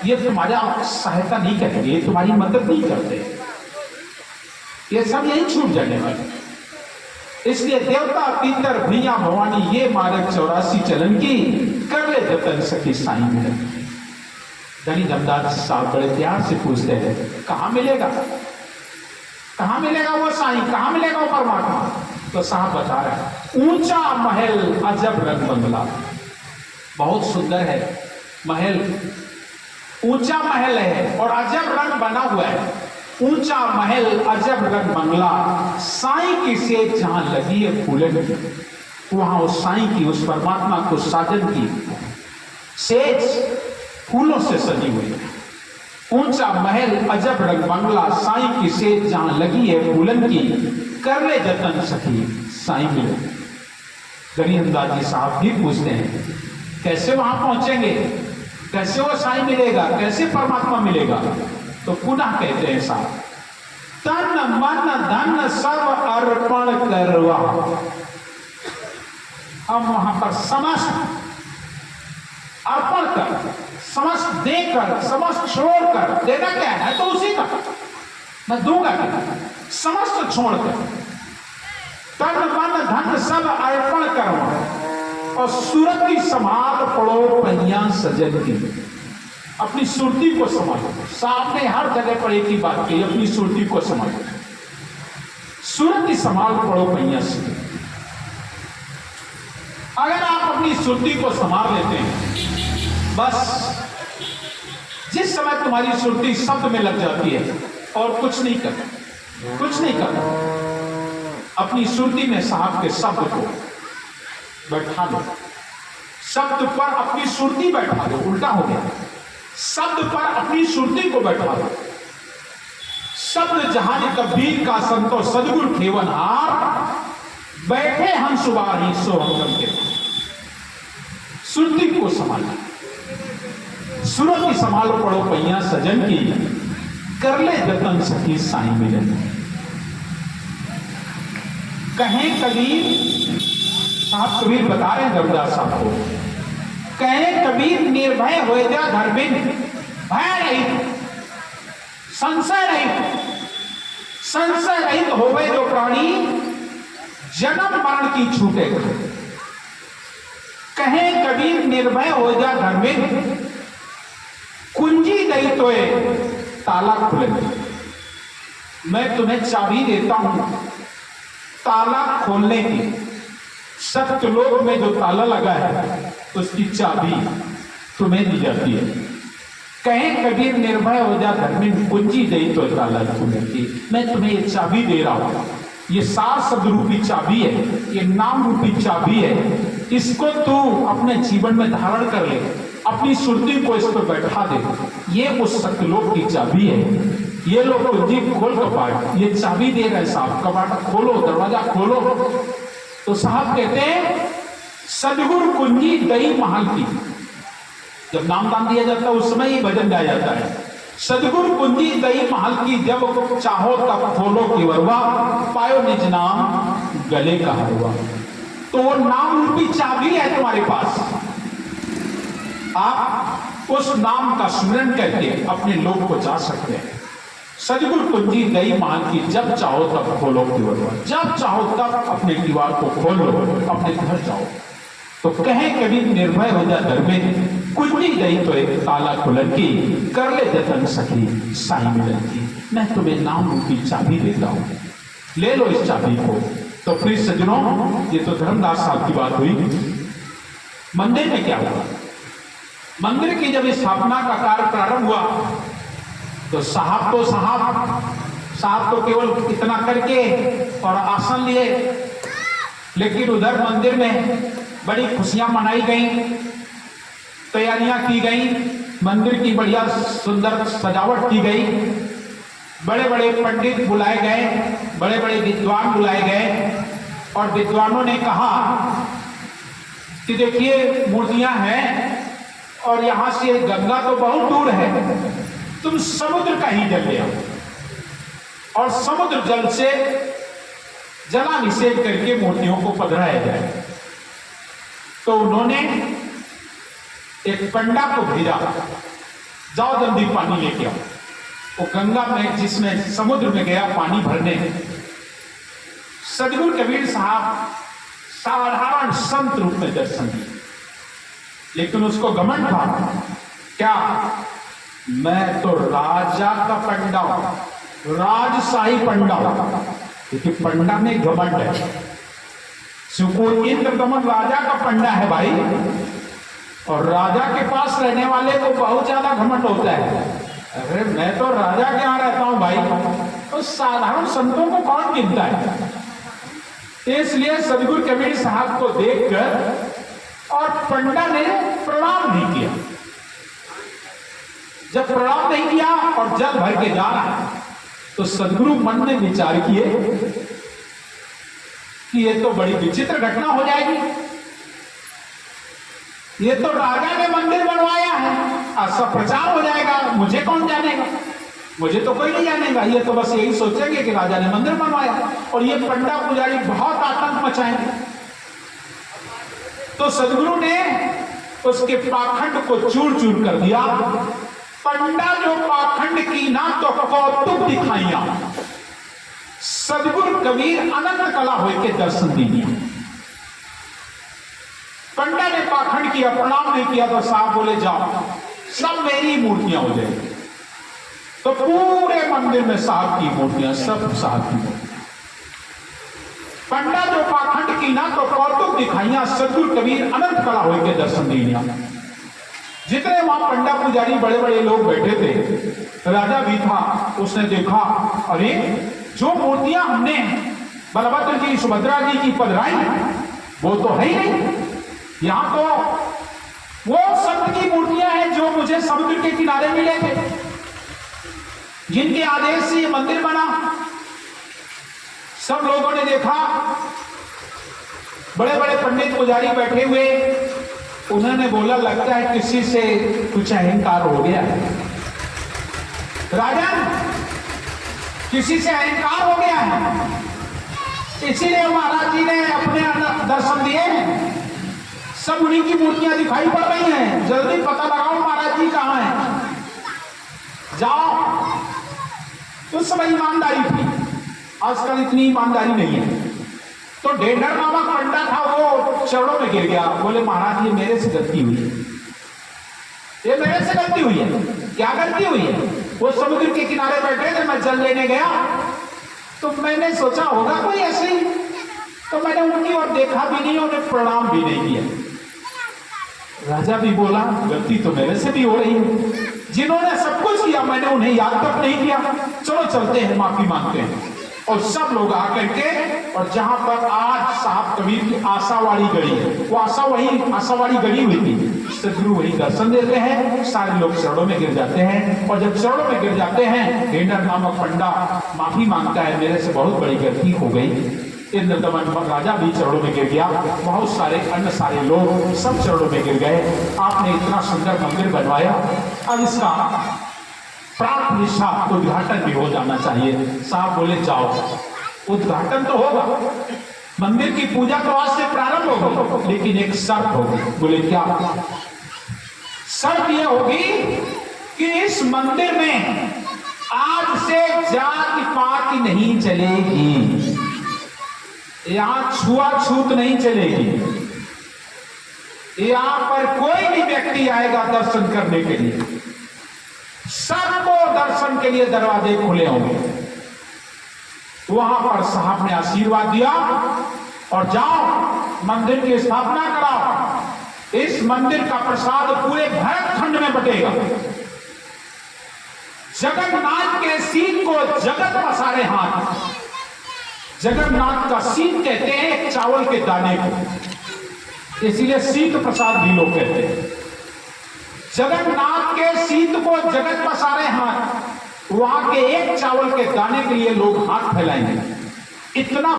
ये तुम्हारा सहायता नहीं करेंगे, ये तुम्हारी मदद नहीं करते, ये सब यही छूट जाने वाले। इसलिए देवता पितर भैया भवानी ये मार्ग 84 चलन की कर ले जतन सखी साईं मिलन। धनी धमदास साहब बड़े प्यार से पूछते हैं कहाँ मिलेगा, कहाँ मिलेगा वो साईं, कहाँ मिलेगा वो परमात्मा? तो साहब बता रहे हैं ऊंचा महल अजब रंग बंगला, बहुत सुंदर है महल, ऊंचा महल है और अजब रंग बना हुआ है। ऊंचा महल अजब रंग बंगला साईं की सेज जहां लगी है फूलन की, वहां उस साईं की, उस परमात्मा को साजन की सेज फूलों से सजी हुई है। ऊंचा महल अजब रंग बंगला साईं की सेज जहां लगी है फूलन की, कर ले जतन सखी साईं मिले। गरीबदास जी साहब भी पूछते हैं कैसे वहां पहुंचेंगे, कैसे वो साईं मिलेगा, कैसे परमात्मा मिलेगा? तो पुनः कहते हैं साहब तन मन धन सब अर्पण करवा, हम वहां पर समस्त अर्पण कर, समस्त देकर, समस्त छोड़कर, देना क्या है तो उसी का मैं दूंगा क्या, समस्त छोड़कर तन मन धन सब अर्पण करवा और सुरति समाल पड़ो पहिया सजन की। अपनी सुरती को समझो, सामने हर जगह पर एक ही बात कही, अपनी सुरती को समझो, सुरती संभाल पड़ो पहिया से। अगर आप अपनी सुरती को संभाल लेते हैं, बस जिस समय तुम्हारी सुरती शब्द में लग जाती है और कुछ नहीं करता, कुछ नहीं करता, अपनी सुरती में साहब के शब्द को बैठा दो, शब्द पर अपनी सुरती बैठा दो, उल्टा हो गया, शब्द पर अपनी सुरती को बैठा दो। शब्द जहां कबीर का संतो सदगुरु खेवन हार, बैठे हम सुबाही सो हम के। सुरती को संभालना, सुरती संभाल पड़ो पहिया सजन की, कर ले जतन सखी साईं मिलन। कहें कबीर, साहब कबीर बता रहे हैं रविदास साहब को, कहें कबीर निर्भय हो जा धर्मिन, भय रहित, संशय रहित, संशय रहित होवे जो प्राणी, जन्म मरण की छूटे। कहें कबीर निर्भय हो जा धर्मिन, कुंजी दई तोए ताला खुले। मैं तुम्हें चाबी देता हूं ताला खोलने की, सत्यलोक में जो ताला लगा है उसकी चाबी तुम्हें दी जाती है। कहें कबीर निर्भय हो जा धर्मिन, कुंजी दई तो ताला खुले की। मैं तुम्हें ये चाबी दे रहा हूं, ये सार शब्द रूपी चाबी है, ये नाम रूपी चाबी है, इसको तू अपने जीवन में धारण कर ले, अपनी सुरती को इस पर बैठा दे। ये उस सत्यलोक की चाबी है। ये लोग कुंजी खोल कपाट, ये चाबी दे रहे साहब, कपाट खोलो, दरवाजा खोलो। तो साहब कहते हैं सदगुरु कुंजी दई महल की, जब नामदान दिया जाता है उस समय ही भजन गाया जाता है। सदगुरु कुंजी दई महल की, जब चाहो तब खोलो की वरवा, पायो निज नाम गले का हरवा। तो वो नाम रूपी चाबी है तुम्हारे पास, आप उस नाम का स्मरण करके अपने लोक को जा सकते हैं। सदगुरु कुंजी दई महल की, जब चाहो तब खोलो की वरवा, जब चाहो तब अपने दीवार को खोलो, अपने घर जाओ। तो कहें कबीर निर्भय हो जा धर्मे, कुंजी दई तो एक ताला खुलन की, कर ले जतन सखी साईं मिलन की। मैं तुम्हें नाम रूपी चाबी देता हूं, ले लो इस चाबी को। तो प्रिय सज्जनों, ये तो धर्मदास साहब की बात हुई। मंदिर में क्या हुआ? मंदिर की जब स्थापना का कार्य प्रारंभ हुआ तो साहब तो केवल इतना करके और आसन लिए, लेकिन उधर मंदिर में बड़ी खुशियां मनाई गई, तैयारियां की गई, मंदिर की बढ़िया सुंदर सजावट की गई, बड़े बड़े पंडित बुलाए गए, बड़े बड़े विद्वान बुलाए गए और विद्वानों ने कहा कि देखिए मूर्तियां हैं और यहां से गंगा तो बहुत दूर है, तुम समुद्र का ही जल ले आओ और समुद्र जल से जलाभिषेक करके मूर्तियों को पधराया जाए। तो उन्होंने एक पंडा को भेजा जाओ जल्दी पानी लेके आओ। वो गंगा में, जिसमें समुद्र में गया पानी भरने, सदगुरु कबीर साहब साधारण संत रूप में दर्शन दिए, लेकिन उसको घमंड था, क्या, मैं तो राजा का पंडा हूं, राजशाही पंडा हूं। क्योंकि पंडा में घमंड है, सुकून इंद्र दमन राजा का पंडा है भाई, और राजा के पास रहने वाले को बहुत ज्यादा घमंड होता है। अरे मैं तो राजा के यहां रहता हूं भाई, तो साधारण संतों को कौन गिनता है। इसलिए सदगुरु कबीर साहब को देखकर और पंडा ने प्रणाम नहीं किया। जब प्रणाम नहीं किया और जल भर के जा रहा है, तो सदगुरु मन में विचार किए कि ये तो बड़ी विचित्र घटना हो जाएगी। ये तो राजा ने मंदिर बनवाया है, ऐसा प्रचार हो जाएगा, मुझे कौन जानेगा, मुझे तो कोई नहीं जानेगा। ये तो बस यही सोचेंगे कि राजा ने मंदिर बनवाया, और ये पंडा पुजारी बहुत आतंक मचाएंगे। तो सदगुरु ने उसके पाखंड को चूर चूर कर दिया। पंडा जो पाखंड की ना तो कौतुक दिखाइया, सदगुरु कबीर अनंत कला होके दर्शन दिया। पंडा ने पाखंड किया, प्रणाम नहीं किया, तो साहब बोले जाओ सब मेरी मूर्तियां हो जाएगी। तो पूरे मंदिर में साहब की मूर्तियां, सब साहब की मूर्तियां। पंडा जो पाखंड की ना तो कौतुक दिखाइया, सदगुरु कबीर अनंत कला होके दर्शन दिया। जितने वहां पंडा पुजारी बड़े बड़े लोग बैठे थे, राजा भी था, उसने देखा, अरे जो मूर्तियां हमने बलभद्र जी, सुभद्रा जी की पधराई, वो तो है ही नहीं। यहां तो वो संत की मूर्तियां हैं जो मुझे समुद्र के किनारे मिले थे, जिनके आदेश से ये मंदिर बना। सब लोगों ने देखा, बड़े बड़े पंडित पुजारी बैठे हुए, उन्होंने बोला लगता है किसी से कुछ अहंकार हो गया है। राजा, किसी से अहंकार हो गया है, इसीलिए महाराज जी ने अपने दर्शन दिए हैं। सब उन्हीं की मूर्तियां दिखाई पड़ रही हैं, जल्दी पता लगाओ महाराज जी कहां हैं, जाओ। उस समय ईमानदारी थी, आजकल इतनी ईमानदारी नहीं है। तो ढेंढर नामक पंडा था, वो चरणों में गिर गया, बोले महाराज ये मेरे से गलती हुई है, ये मेरे से गलती हुई है। क्या गलती हुई है? वो समुद्र के किनारे बैठे थे, मैं जल लेने गया, तो मैंने सोचा होगा कोई ऐसे ही, तो मैंने उनकी ओर देखा भी नहीं, उन्हें प्रणाम भी नहीं किया। राजा भी बोला गलती तो मेरे से भी हो रही है, जिन्होंने सब कुछ किया मैंने उन्हें याद तक नहीं किया, चलो चलते हैं, माफी मांगते हैं। और सब लोग आकर के, और जहां पर आज साहब कबीर की आशावाड़ी गड़ी है, वो आशावाड़ी गड़ी हुई थी, सदगुरु वही दर्शन देते हैं, सारे लोग चरणों में गिर जाते हैं। और जब चरणों में गिर जाते हैं, ढेंढर नामक पंडा माफी मांगता है, मेरे से बहुत बड़ी गलती हो गई। इंद्र दमन राजा भी चरणों में गिर गया, बहुत सारे अन्य सारे लोग सब चरणों में गिर गए। आपने इतना सुंदर मंदिर बनवाया, अब इसका प्राण प्रतिष्ठा उद्घाटन भी हो जाना चाहिए। साहब बोले जाओ, उद्घाटन तो होगा, मंदिर की पूजा तो आज से प्रारंभ होगी, लेकिन एक शर्त होगी। बोले क्या? शर्त यह होगी कि इस मंदिर में आज से जाति पात नहीं चलेगी, यहां छुआछूत नहीं चलेगी, यहां पर कोई भी व्यक्ति आएगा दर्शन करने के लिए, सबको दर्शन के लिए दरवाजे खुले होंगे। वहां पर साहब ने आशीर्वाद दिया, और जाओ मंदिर की स्थापना कराओ, इस मंदिर का प्रसाद पूरे भारतखंड में बटेगा। जगन्नाथ के सीन को जगत पसारे हाथ, जगन्नाथ का सीन कहते हैं एक चावल के दाने को, इसीलिए सीत प्रसाद भी लोग कहते हैं। जगन्नाथ के सीत को जगत पसारे हाथ, वहां के एक चावल के दाने के लिए लोग हाथ फैलाएंगे, इतना